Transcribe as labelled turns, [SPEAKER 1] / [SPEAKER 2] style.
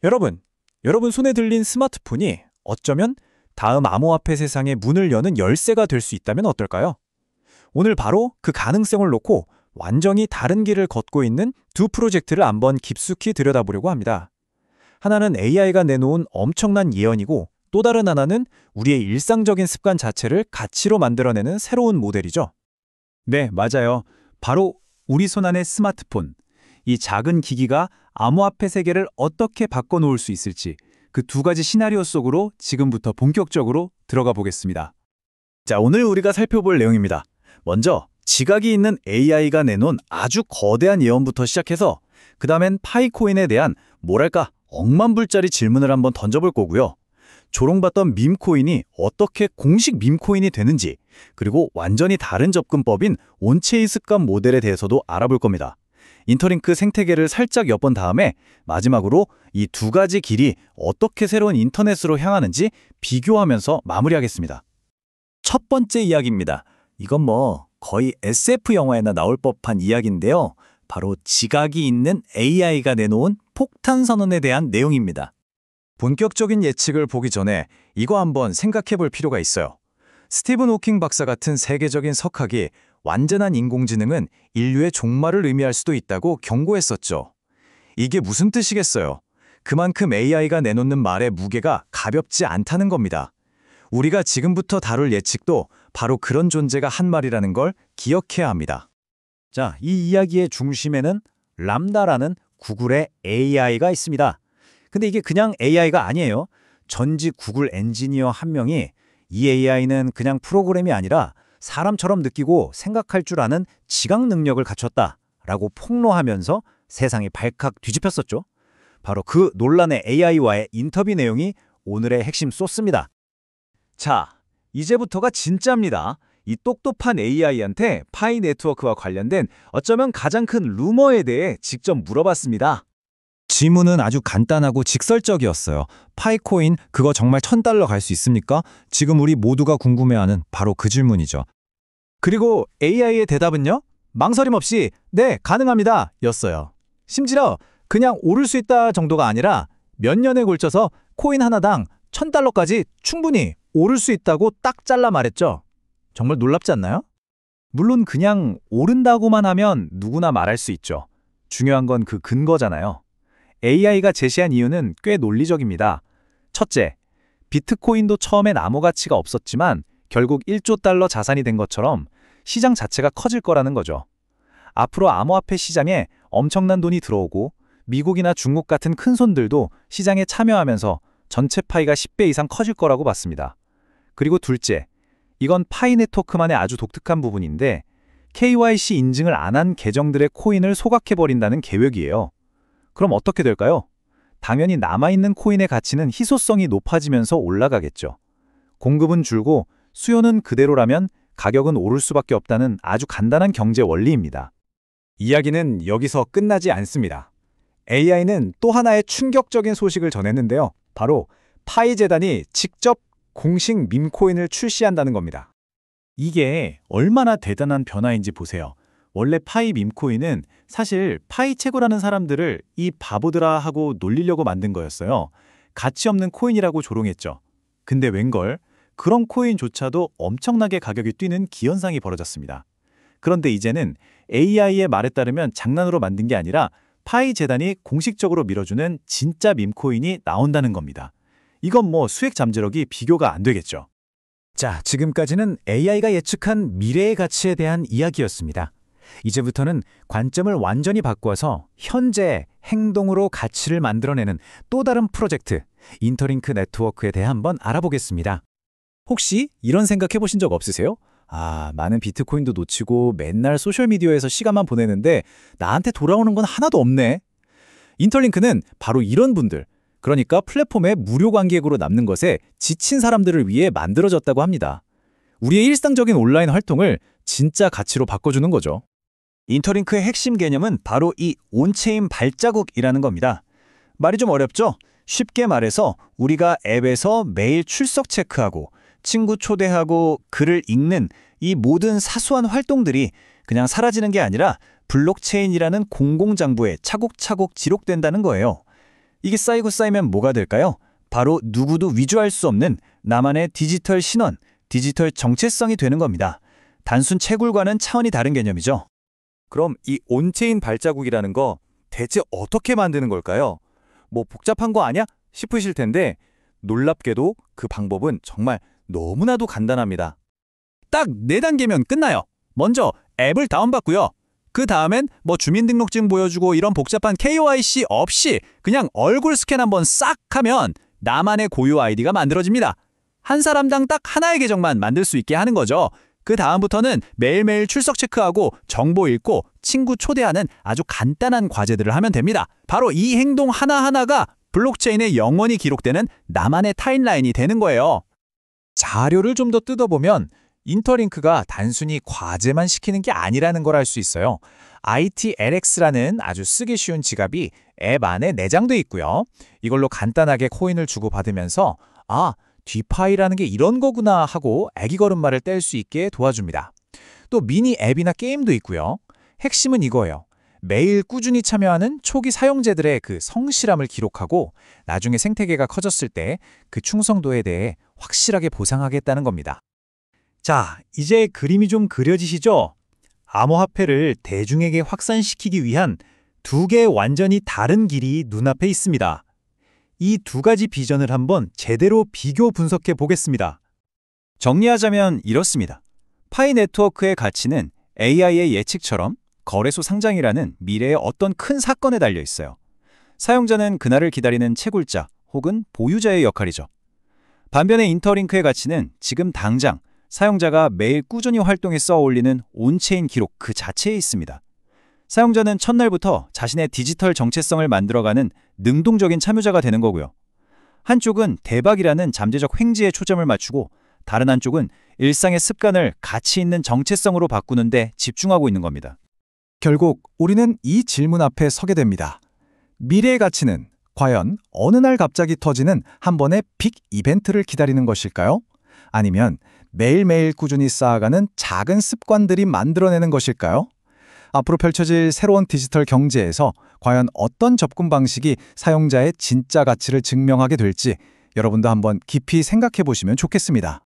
[SPEAKER 1] 여러분 손에 들린 스마트폰이 어쩌면 다음 암호화폐 세상의 문을 여는 열쇠가 될 수 있다면 어떨까요? 오늘 바로 그 가능성을 놓고 완전히 다른 길을 걷고 있는 두 프로젝트를 한번 깊숙이 들여다보려고 합니다. 하나는 AI가 내놓은 엄청난 예언이고 또 다른 하나는 우리의 일상적인 습관 자체를 가치로 만들어내는 새로운 모델이죠.
[SPEAKER 2] 네, 맞아요. 바로 우리 손안의 스마트폰. 이 작은 기기가 암호화폐 세계를 어떻게 바꿔놓을 수 있을지 그 두 가지 시나리오 속으로 지금부터 본격적으로 들어가 보겠습니다. 자, 오늘 우리가 살펴볼 내용입니다. 먼저 지각이 있는 AI가 내놓은 아주 거대한 예언부터 시작해서 그 다음엔 파이코인에 대한 억만불짜리 질문을 한번 던져볼 거고요. 조롱받던 밈코인이 어떻게 공식 밈코인이 되는지, 그리고 완전히 다른 접근법인 온체인 습관 모델에 대해서도 알아볼 겁니다. 인터링크 생태계를 살짝 엿본 다음에 마지막으로 이 두 가지 길이 어떻게 새로운 인터넷으로 향하는지 비교하면서 마무리하겠습니다. 첫 번째 이야기입니다. 이건 거의 SF 영화에나 나올 법한 이야기인데요. 바로 지각이 있는 AI가 내놓은 폭탄 선언에 대한 내용입니다.
[SPEAKER 1] 본격적인 예측을 보기 전에 이거 한번 생각해 볼 필요가 있어요. 스티븐 호킹 박사 같은 세계적인 석학이 완전한 인공지능은 인류의 종말을 의미할 수도 있다고 경고했었죠. 이게 무슨 뜻이겠어요? 그만큼 AI가 내놓는 말의 무게가 가볍지 않다는 겁니다. 우리가 지금부터 다룰 예측도 바로 그런 존재가 한 말이라는 걸 기억해야 합니다.
[SPEAKER 2] 자, 이 이야기의 중심에는 람다라는 구글의 AI가 있습니다. 근데 이게 그냥 AI가 아니에요. 전직 구글 엔지니어 한 명이 이 AI는 그냥 프로그램이 아니라 사람처럼 느끼고 생각할 줄 아는 지각 능력을 갖췄다라고 폭로하면서 세상이 발칵 뒤집혔었죠. 바로 그 논란의 AI와의 인터뷰 내용이 오늘의 핵심 소스입니다. 자, 이제부터가 진짜입니다. 이 똑똑한 AI한테 파이 네트워크와 관련된 어쩌면 가장 큰 루머에 대해 직접 물어봤습니다.
[SPEAKER 1] 질문은 아주 간단하고 직설적이었어요. 파이코인 그거 정말 $1000 갈 수 있습니까? 지금 우리 모두가 궁금해하는 바로 그 질문이죠.
[SPEAKER 2] 그리고 AI의 대답은요? 망설임 없이 네, 가능합니다 였어요. 심지어 그냥 오를 수 있다 정도가 아니라 몇 년에 걸쳐서 코인 하나당 $1000까지 충분히 오를 수 있다고 딱 잘라 말했죠. 정말 놀랍지 않나요? 물론 그냥 오른다고만 하면 누구나 말할 수 있죠. 중요한 건 그 근거잖아요. AI가 제시한 이유는 꽤 논리적입니다. 첫째, 비트코인도 처음엔 아무 가치가 없었지만 결국 $1조 자산이 된 것처럼 시장 자체가 커질 거라는 거죠. 앞으로 암호화폐 시장에 엄청난 돈이 들어오고 미국이나 중국 같은 큰 손들도 시장에 참여하면서 전체 파이가 10배 이상 커질 거라고 봤습니다. 그리고 둘째, 이건 파이 네트워크만의 아주 독특한 부분인데 KYC 인증을 안 한 계정들의 코인을 소각해버린다는 계획이에요. 그럼 어떻게 될까요? 당연히 남아있는 코인의 가치는 희소성이 높아지면서 올라가겠죠. 공급은 줄고 수요는 그대로라면 가격은 오를 수밖에 없다는 아주 간단한 경제 원리입니다. 이야기는 여기서 끝나지 않습니다. AI는 또 하나의 충격적인 소식을 전했는데요. 바로 파이 재단이 직접 공식 밈코인을 출시한다는 겁니다. 이게 얼마나 대단한 변화인지 보세요. 원래 파이 밈코인은 사실 파이 채굴하는 사람들을 이 바보들아 하고 놀리려고 만든 거였어요. 가치 없는 코인이라고 조롱했죠. 근데 웬걸? 그런 코인조차도 엄청나게 가격이 뛰는 기현상이 벌어졌습니다. 그런데 이제는 AI의 말에 따르면 장난으로 만든 게 아니라 파이 재단이 공식적으로 밀어주는 진짜 밈코인이 나온다는 겁니다. 이건 수액 잠재력이 비교가 안 되겠죠. 자, 지금까지는 AI가 예측한 미래의 가치에 대한 이야기였습니다. 이제부터는 관점을 완전히 바꿔서 현재 행동으로 가치를 만들어내는 또 다른 프로젝트, 인터링크 네트워크에 대해 한번 알아보겠습니다. 혹시 이런 생각 해보신 적 없으세요? 많은 비트코인도 놓치고 맨날 소셜미디어에서 시간만 보내는데 나한테 돌아오는 건 하나도 없네. 인터링크는 바로 이런 분들, 그러니까 플랫폼의 무료 관객으로 남는 것에 지친 사람들을 위해 만들어졌다고 합니다. 우리의 일상적인 온라인 활동을 진짜 가치로 바꿔주는 거죠. 인터링크의 핵심 개념은 바로 이 온체인 발자국이라는 겁니다. 말이 좀 어렵죠? 쉽게 말해서 우리가 앱에서 매일 출석 체크하고 친구 초대하고 글을 읽는 이 모든 사소한 활동들이 그냥 사라지는 게 아니라 블록체인이라는 공공장부에 차곡차곡 기록된다는 거예요.
[SPEAKER 1] 이게 쌓이고 쌓이면 뭐가 될까요? 바로 누구도 위조할 수 없는 나만의 디지털 신원, 디지털 정체성이 되는 겁니다. 단순 채굴과는 차원이 다른 개념이죠. 그럼 이 온체인 발자국이라는 거 대체 어떻게 만드는 걸까요? 뭐 복잡한 거 아니야? 싶으실 텐데 놀랍게도 그 방법은 정말 너무나도 간단합니다.
[SPEAKER 2] 딱 4단계면 끝나요. 먼저 앱을 다운받고요. 그 다음엔 뭐 주민등록증 보여주고 이런 복잡한 KYC 없이 그냥 얼굴 스캔 한번 싹 하면 나만의 고유 아이디가 만들어집니다. 한 사람당 딱 하나의 계정만 만들 수 있게 하는 거죠. 그 다음부터는 매일매일 출석 체크하고 정보 읽고 친구 초대하는 아주 간단한 과제들을 하면 됩니다. 바로 이 행동 하나하나가 블록체인에 영원히 기록되는 나만의 타임라인이 되는 거예요. 자료를 좀 더 뜯어보면 인터링크가 단순히 과제만 시키는 게 아니라는 걸 알 수 있어요. ITLX라는 아주 쓰기 쉬운 지갑이 앱 안에 내장돼 있고요. 이걸로 간단하게 코인을 주고받으면서 아, 디파이라는 게 이런 거구나 하고 애기 걸음마를 뗄 수 있게 도와줍니다. 또 미니 앱이나 게임도 있고요. 핵심은 이거예요. 매일 꾸준히 참여하는 초기 사용자들의 그 성실함을 기록하고 나중에 생태계가 커졌을 때 그 충성도에 대해 확실하게 보상하겠다는 겁니다. 자, 이제 그림이 좀 그려지시죠? 암호화폐를 대중에게 확산시키기 위한 2개의 완전히 다른 길이 눈앞에 있습니다. 이 2가지 비전을 한번 제대로 비교 분석해 보겠습니다. 정리하자면 이렇습니다. 파이 네트워크의 가치는 AI의 예측처럼 거래소 상장이라는 미래의 어떤 큰 사건에 달려 있어요. 사용자는 그날을 기다리는 채굴자 혹은 보유자의 역할이죠. 반면에 인터링크의 가치는 지금 당장 사용자가 매일 꾸준히 활동해 써 올리는 온체인 기록 그 자체에 있습니다. 사용자는 첫날부터 자신의 디지털 정체성을 만들어가는 능동적인 참여자가 되는 거고요. 한쪽은 대박이라는 잠재적 횡재에 초점을 맞추고 다른 한쪽은 일상의 습관을 가치 있는 정체성으로 바꾸는 데 집중하고 있는 겁니다. 결국 우리는 이 질문 앞에 서게 됩니다. 미래의 가치는 과연 어느 날 갑자기 터지는 한 번의 빅 이벤트를 기다리는 것일까요? 아니면 매일매일 꾸준히 쌓아가는 작은 습관들이 만들어내는 것일까요? 앞으로 펼쳐질 새로운 디지털 경제에서 과연 어떤 접근 방식이 사용자의 진짜 가치를 증명하게 될지 여러분도 한번 깊이 생각해 보시면 좋겠습니다.